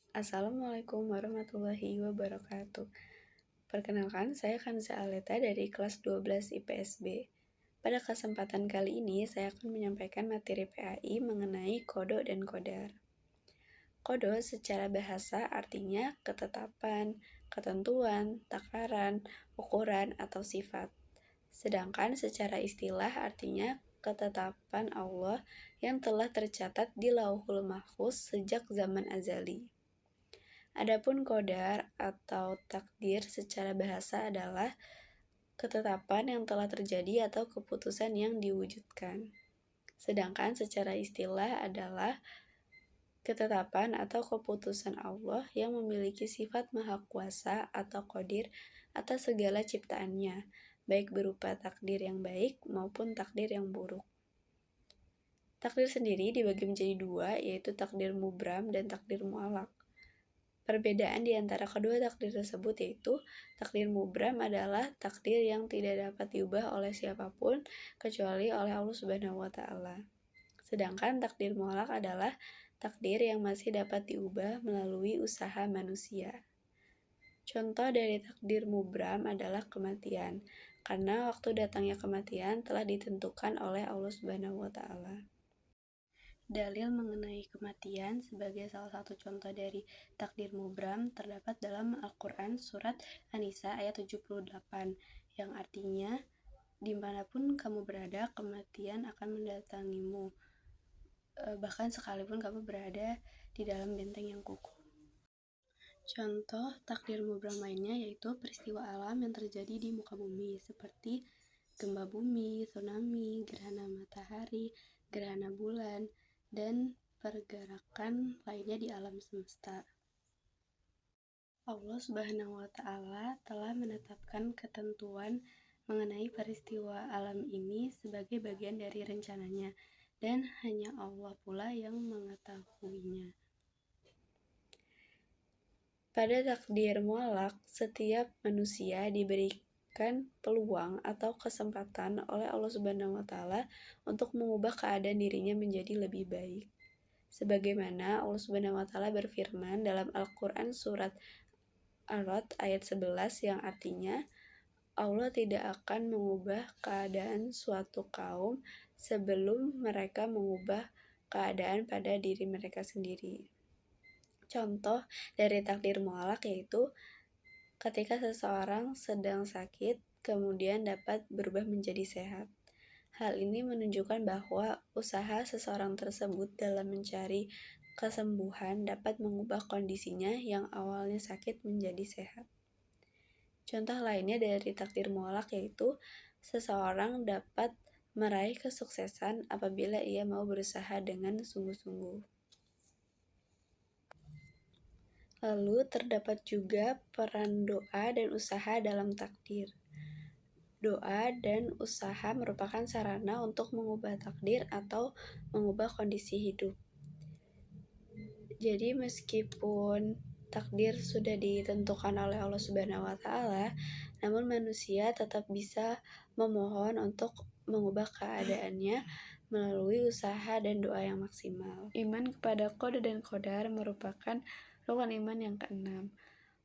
Assalamualaikum warahmatullahi wabarakatuh. Perkenalkan, saya Kanza Aleta dari kelas 12 IPSB. Pada kesempatan kali ini, saya akan menyampaikan materi PAI mengenai kodo dan kodar. Kodo secara bahasa artinya ketetapan, ketentuan, takaran, ukuran, atau sifat. Sedangkan secara istilah artinya ketetapan Allah yang telah tercatat di Lauhul Mahfuz sejak zaman azali. Adapun qadar atau takdir secara bahasa adalah ketetapan yang telah terjadi atau keputusan yang diwujudkan. Sedangkan secara istilah adalah ketetapan atau keputusan Allah yang memiliki sifat maha kuasa atau qadir atas segala ciptaannya, baik berupa takdir yang baik maupun takdir yang buruk. Takdir sendiri dibagi menjadi dua, yaitu takdir mubram dan takdir mu'alaq. Perbedaan di antara kedua takdir tersebut yaitu takdir mubram adalah takdir yang tidak dapat diubah oleh siapapun kecuali oleh Allah Subhanahu wa taala. Sedangkan takdir mu'alaq adalah takdir yang masih dapat diubah melalui usaha manusia. Contoh dari takdir mubram adalah kematian, karena waktu datangnya kematian telah ditentukan oleh Allah Subhanahu wa taala. Dalil mengenai kematian sebagai salah satu contoh dari takdir mubram terdapat dalam Al-Quran surat An-Nisa ayat 78 yang artinya dimanapun kamu berada kematian akan mendatangimu, bahkan sekalipun kamu berada di dalam benteng yang kukuh. Contoh takdir mubram lainnya yaitu peristiwa alam yang terjadi di muka bumi seperti gempa bumi, tsunami, gerhana matahari, gerhana bulan, dan pergerakan lainnya di alam semesta. Allah Subhanahu wa taala telah menetapkan ketentuan mengenai peristiwa alam ini sebagai bagian dari rencananya dan hanya Allah pula yang mengetahuinya. Pada takdir mu'alaq, setiap manusia diberikan peluang atau kesempatan oleh Allah Subhanahu wa taala untuk mengubah keadaan dirinya menjadi lebih baik. Sebagaimana Allah Subhanahu wa taala berfirman dalam Al-Qur'an surat Ar-Ra'd ayat 11 yang artinya Allah tidak akan mengubah keadaan suatu kaum sebelum mereka mengubah keadaan pada diri mereka sendiri. Contoh dari takdir mu'alaq yaitu ketika seseorang sedang sakit kemudian dapat berubah menjadi sehat. Hal ini menunjukkan bahwa usaha seseorang tersebut dalam mencari kesembuhan dapat mengubah kondisinya yang awalnya sakit menjadi sehat. Contoh lainnya dari takdir mu'alaq yaitu seseorang dapat meraih kesuksesan apabila ia mau berusaha dengan sungguh-sungguh. Lalu terdapat juga peran doa dan usaha dalam takdir. Doa dan usaha merupakan sarana untuk mengubah takdir atau mengubah kondisi hidup. Jadi meskipun takdir sudah ditentukan oleh Allah Subhanahu wa taala, namun manusia tetap bisa memohon untuk mengubah keadaannya melalui usaha dan doa yang maksimal. Iman kepada qada dan qadar merupakan rukun iman yang keenam.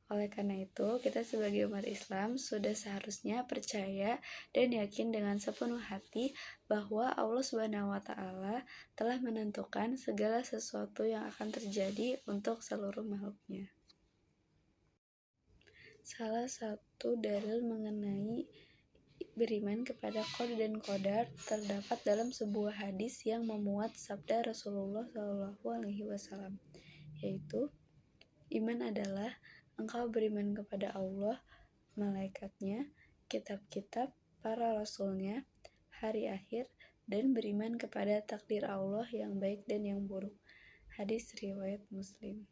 Oleh karena itu, kita sebagai umat Islam sudah seharusnya percaya dan yakin dengan sepenuh hati bahwa Allah Subhanahu wa taala telah menentukan segala sesuatu yang akan terjadi untuk seluruh makhluknya. Salah satu dalil mengenai beriman kepada qada dan qadar terdapat dalam sebuah hadis yang memuat sabda Rasulullah SAW, yaitu iman adalah engkau beriman kepada Allah, malaikatnya, kitab-kitab, para rasulnya, hari akhir, dan beriman kepada takdir Allah yang baik dan yang buruk. Hadis riwayat Muslim.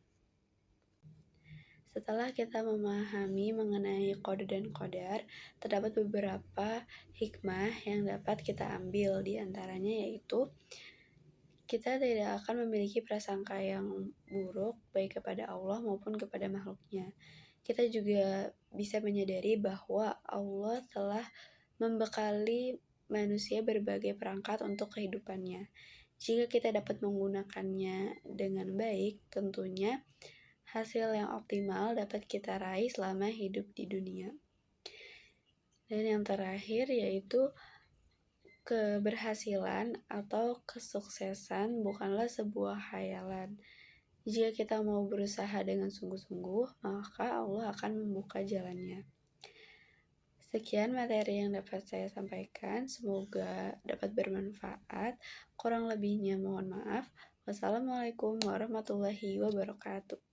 Setelah kita memahami mengenai qada dan qadar, terdapat beberapa hikmah yang dapat kita ambil, di antaranya yaitu kita tidak akan memiliki prasangka yang buruk baik kepada Allah maupun kepada makhluknya. Kita juga bisa menyadari bahwa Allah telah membekali manusia berbagai perangkat untuk kehidupannya. Jika kita dapat menggunakannya dengan baik, tentunya hasil yang optimal dapat kita raih selama hidup di dunia. Dan yang terakhir yaitu keberhasilan atau kesuksesan bukanlah sebuah khayalan. Jika kita mau berusaha dengan sungguh-sungguh, maka Allah akan membuka jalannya. Sekian materi yang dapat saya sampaikan, semoga dapat bermanfaat. Kurang lebihnya mohon maaf. Wassalamualaikum warahmatullahi wabarakatuh.